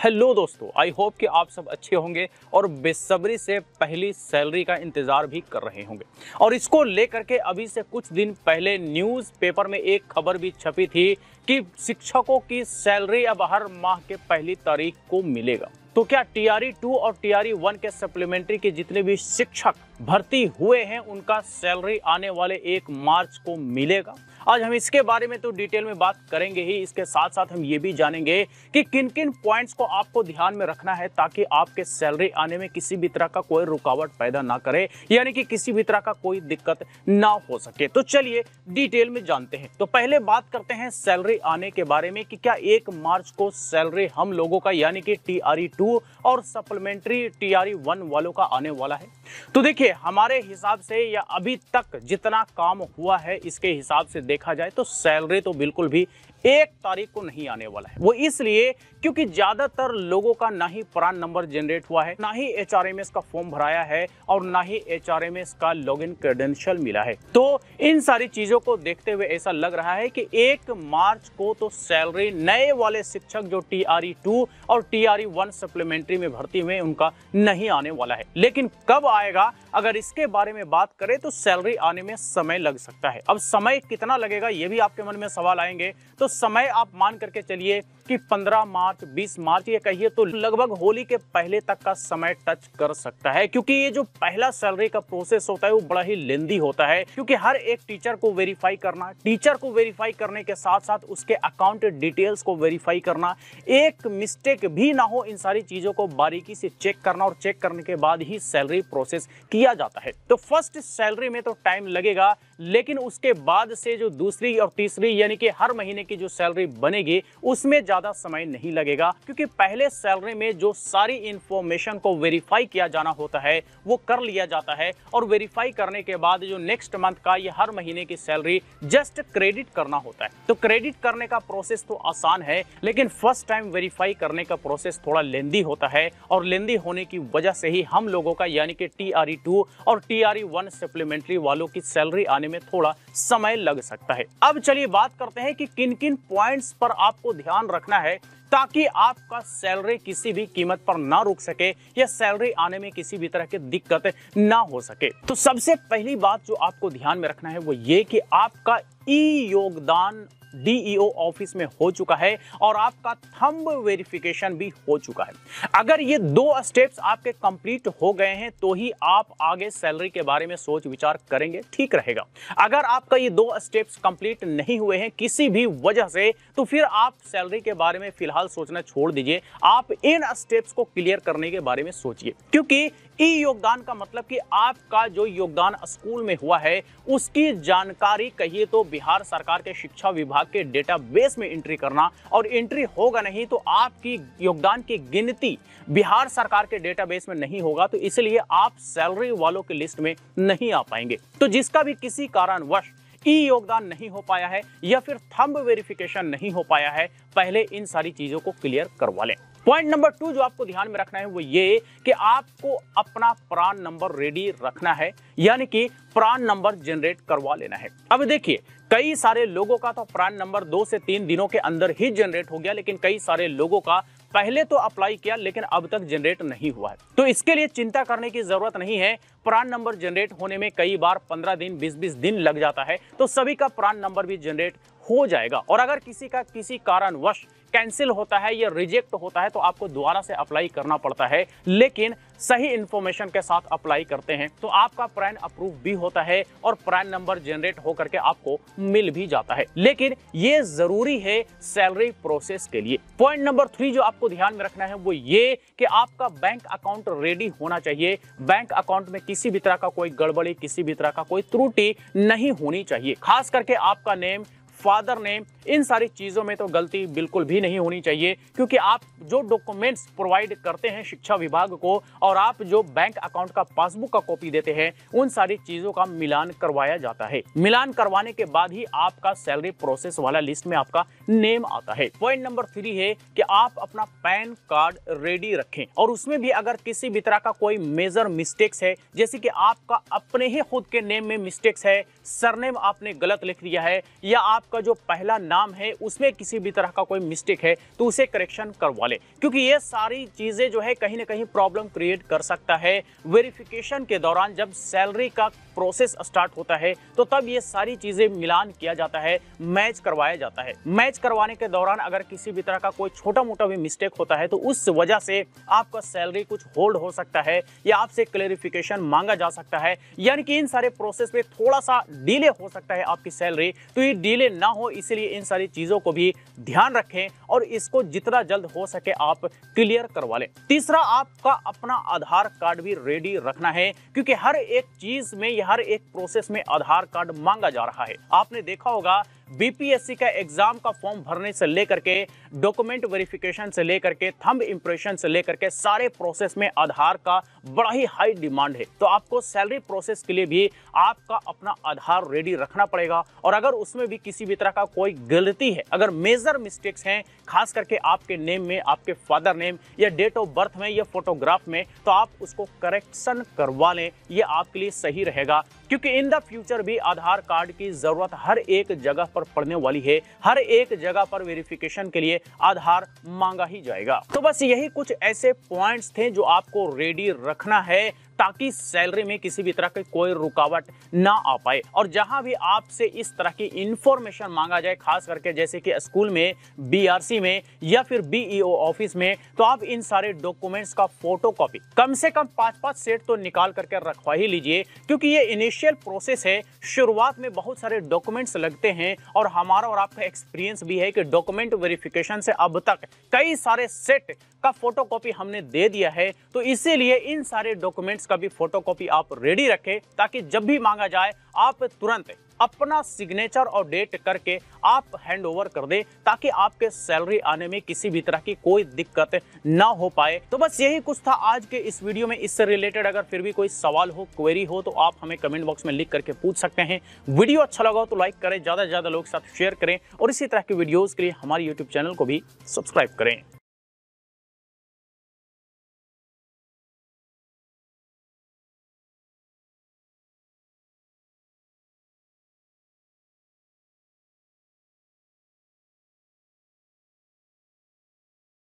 Hello दोस्तों, I hope कि आप सब अच्छे होंगे और बेसब्री से पहली सैलरी का इंतजार भी कर रहे होंगे। और इसको लेकर के अभी से कुछ दिन पहले न्यूज़पेपर में एक खबर भी छपी थी कि शिक्षकों की सैलरी अब हर माह के पहली तारीख को मिलेगा। तो क्या टीआरई 2 और टीआरई 1 के सप्लीमेंट्री के जितने भी शिक्षक भर्ती हुए हैं उनका सैलरी आने वाले 1 मार्च को मिलेगा? आज हम इसके बारे में तो डिटेल में बात करेंगे ही। इसके साथ साथ हम ये भी जानेंगे कि किन किन पॉइंट्स को आपको ध्यान में रखना है ताकि आपके सैलरी आने में किसी भी तरह का कोई रुकावट पैदा ना करे, यानी कि किसी भी तरह का कोई दिक्कत ना हो सके। तो चलिए डिटेल में जानते हैं। तो पहले बात करते हैं सैलरी आने के बारे में कि क्या 1 मार्च को सैलरी हम लोगों का यानी कि टीआरई 2 और सप्लीमेंट्री टीआरई 1 वालों का आने वाला है। तो देखिए, हमारे हिसाब से या अभी तक जितना काम हुआ है इसके हिसाब से देखा जाए तो सैलरी तो बिल्कुल भी 1 तारीख को नहीं आने वाला है। वो इसलिए क्योंकि ज्यादातर लोगों का ना ही प्रान नंबर जनरेट हुआ है, ना ही एचआरएमएस का फॉर्म भराया है और ना ही एचआरएमएस का लॉगिन क्रेडेंशियल मिला है। तो इन सारी चीजों को देखते हुए ऐसा लग रहा है कि 1 मार्च को तो सैलरी नए वाले शिक्षक जो टीआरई 2 और टीआरई 1 सप्लीमेंट्री में भर्ती हुए उनका नहीं आने वाला है। लेकिन कब आएगा, अगर इसके बारे में बात करें तो सैलरी आने में समय लग सकता है। अब समय कितना लगेगा ये भी आपके मन में सवाल आएंगे। तो समय आप मान करके चलिए कि 15 मार्च 20 मार्च ये कहिए तो लगभग होली के पहले तक का समय टच कर सकता है, क्योंकि ये जो पहला सैलरी का प्रोसेस होता है वो बड़ा ही लेंदी होता है। क्योंकि हर एक टीचर को वेरीफाई करना, टीचर को वेरीफाई करने के साथ साथ उसके अकाउंट डिटेल्स को वेरीफाई करना, एक मिस्टेक भी ना हो, इन सारी चीजों को बारीकी से चेक करना और चेक करने के बाद ही सैलरी प्रोसेस किया जाता है। तो फर्स्ट सैलरी में तो टाइम लगेगा, लेकिन उसके बाद से जो दूसरी और तीसरी यानी कि हर महीने की जो सैलरी बनेगी उसमें ज्यादा समय नहीं लगेगा, क्योंकि पहले सैलरी में जो सारी इंफॉर्मेशन को वेरीफाई किया जाना होता है वो कर लिया जाता है और वेरीफाई करने के बाद जो नेक्स्ट मंथ का ये हर महीने की सैलरी जस्ट क्रेडिट करना होता है। तो क्रेडिट करने का प्रोसेस तो आसान है, लेकिन फर्स्ट टाइम वेरीफाई करने का प्रोसेस थोड़ा लेंदी होता है और लेंदी होने की वजह से ही हम लोगों का यानी कि टीआरई 2 और टीआरई 1 सप्लीमेंट्री वालों की सैलरी आने में थोड़ा समय लग सकता है। अब चलिए बात करते हैं कि किन किन पॉइंट्स पर आपको ध्यान रखना है ताकि आपका सैलरी किसी भी कीमत पर ना रुक सके या सैलरी आने में किसी भी तरह की दिक्कत ना हो सके। तो सबसे पहली बात जो आपको ध्यान में रखना है वो ये कि आपका ई योगदान डीईओ ऑफिस में हो चुका है और आपका थंब वेरिफिकेशन भी हो चुका है। अगर ये 2 स्टेप्स आपके कंप्लीट हो गए हैं तो ही आप आगे सैलरी के बारे में सोच विचार करेंगे, ठीक रहेगा। अगर आपका ये 2 स्टेप्स कंप्लीट नहीं हुए हैं किसी भी वजह से, तो फिर आप सैलरी के बारे में फिलहाल सोचना छोड़ दीजिए। आप इन स्टेप्स को क्लियर करने के बारे में सोचिए, क्योंकि ई योगदान का मतलब कि आपका जो योगदान स्कूल में हुआ है उसकी जानकारी कहिए तो बिहार सरकार के शिक्षा विभाग के डेटाबेस में एंट्री करना, और एंट्री होगा नहीं तो आपकी योगदान की गिनती बिहार सरकार के डेटाबेस में नहीं होगा, तो इसलिए आप सैलरी वालों की लिस्ट में नहीं आ पाएंगे। तो जिसका भी किसी कारणवश ई योगदान नहीं हो पाया है या फिर थंब वेरिफिकेशन नहीं हो पाया है, पहले इन सारी चीजों को क्लियर करवा लें। पॉइंट नंबर 2 जो आपको ध्यान में रखना है वो ये कि आपको अपना प्रान नंबर रेडी रखना है, यानी कि प्रान नंबर जनरेट करवा लेना है। अब देखिए, कई सारे लोगों का तो प्रान नंबर 2 से 3 दिनों के अंदर ही जनरेट हो गया, लेकिन कई सारे लोगों का पहले तो अप्लाई किया लेकिन अब तक जनरेट नहीं हुआ है। तो इसके लिए चिंता करने की जरूरत नहीं है। प्रान नंबर जनरेट होने में कई बार 15 दिन 20-20 दिन लग जाता है, तो सभी का प्रान नंबर भी जनरेट हो जाएगा। और अगर किसी का किसी कारणवश कैंसिल होता है या रिजेक्ट होता है तो आपको दोबारा से अप्लाई करना पड़ता है, लेकिन सही इंफॉर्मेशन के साथ अप्लाई करते हैं तो आपका प्रान अप्रूव भी होता है और प्रान नंबर जनरेट होकर के आपको मिल भी जाता है। लेकिन ये जरूरी है सैलरी प्रोसेस के लिए। पॉइंट नंबर 3 जो आपको ध्यान में रखना है वो ये कि आपका बैंक अकाउंट रेडी होना चाहिए। बैंक अकाउंट में किसी भी तरह का कोई गड़बड़ी, किसी भी तरह का कोई त्रुटि नहीं होनी चाहिए। खास करके आपका नेम, फादर नेम, इन सारी चीजों में तो गलती बिल्कुल भी नहीं होनी चाहिए, क्योंकि आप जो डॉक्यूमेंट्स प्रोवाइड करते हैं शिक्षा विभाग को और आप जो बैंक अकाउंट का पासबुक का कॉपी देते हैं उन सारी चीजों का मिलान करवाया जाता है। मिलान करवाने के बाद ही आपका सैलरी प्रोसेस वाला लिस्ट में आपका नेम आता है। पॉइंट नंबर 3 है कि आप अपना पैन कार्ड रेडी रखें और उसमें भी अगर किसी भी तरह का कोई मेजर मिस्टेक्स है, जैसे कि आपका अपने ही खुद के नेम में मिस्टेक्स है, सरनेम आपने गलत लिख दिया है या आपका जो पहला नाम है उसमें किसी भी तरह का कोई मिस्टेक है तो उसे करेक्शन करवा ले, क्योंकि ये सारी चीजें जो है कहीं ना कहीं प्रॉब्लम क्रिएट कर सकता है। वेरिफिकेशन के दौरान जब सैलरी का प्रोसेस स्टार्ट होता है तो तब ये सारी चीजें मिलान किया जाता है, मैच करवाया जाता है। मैच करवाने के दौरान अगर किसी भी तरह का कोई छोटा मोटा भी मिस्टेक होता है तो उस वजह से आपका सैलरी कुछ होल्ड हो सकता है या आपसे क्लेरिफिकेशन मांगा जा सकता है, यानी कि इन सारे प्रोसेस में थोड़ा सा डिले हो सकता है आपकी सैलरी। तो ये डिले ना हो इसलिए इन सारी चीजों को भी ध्यान रखें और इसको जितना जल्द हो सके आप क्लियर करवा लें। तीसरा, आपका अपना आधार कार्ड भी रेडी रखना है, क्योंकि हर एक चीज में या हर एक प्रोसेस में आधार कार्ड मांगा जा रहा है। आपने देखा होगा बीपीएससी का एग्जाम का फॉर्म भरने से लेकर के डॉक्यूमेंट वेरिफिकेशन से लेकर के थंब इंप्रेशन से लेकर के सारे प्रोसेस में आधार का बड़ा ही हाई डिमांड है। तो आपको सैलरी प्रोसेस के लिए भी आपका अपना आधार रेडी रखना पड़ेगा, और अगर उसमें भी किसी भी तरह का कोई गलती है, अगर मेजर मिस्टेक्स हैं खास करके आपके नेम में, आपके फादर नेम या डेट ऑफ बर्थ में या फोटोग्राफ में, तो आप उसको करेक्शन करवा लें, ये आपके लिए सही रहेगा। क्योंकि इन द फ्यूचर भी आधार कार्ड की जरूरत हर एक जगह पर पड़ने वाली है, हर एक जगह पर वेरिफिकेशन के लिए आधार मांगा ही जाएगा। तो बस यही कुछ ऐसे पॉइंट्स थे जो आपको रेडी रखना है ताकि सैलरी में किसी भी तरह की कोई रुकावट ना आ पाए। और जहां भी आपसे इस तरह की इंफॉर्मेशन मांगा जाए, खास करके जैसे कि स्कूल में, बीआरसी में या फिर बीईओ ऑफिस में, तो आप इन सारे डॉक्यूमेंट्स का फोटोकॉपी कम से कम 5-5 सेट तो निकाल करके रखवा ही लीजिए, क्योंकि ये इनिशियल प्रोसेस है। शुरुआत में बहुत सारे डॉक्यूमेंट्स लगते हैं और हमारा और आपका एक्सपीरियंस भी है कि डॉक्यूमेंट वेरिफिकेशन से अब तक कई सारे सेट का फोटोकॉपी हमने दे दिया है। तो इसीलिए इन सारे डॉक्यूमेंट्स का भी फोटोकॉपी आप रेडी रखें ताकि जब भी मांगा जाए आप तुरंत अपना सिग्नेचर और डेट करके आप हैंड ओवर कर दें, ताकि आपके सैलरी आने में किसी भी तरह की कोई दिक्कत ना हो पाए। तो बस यही कुछ था आज के इस वीडियो में। इससे रिलेटेड अगर फिर भी कोई सवाल हो, क्वेरी हो, तो आप हमें कमेंट बॉक्स में लिख करके पूछ सकते हैं। वीडियो अच्छा लगा हो तो लाइक करें, ज्यादा से ज्यादा लोग साथ शेयर करें, और इसी तरह की वीडियोस के लिए हमारे यूट्यूब चैनल को भी सब्सक्राइब करें।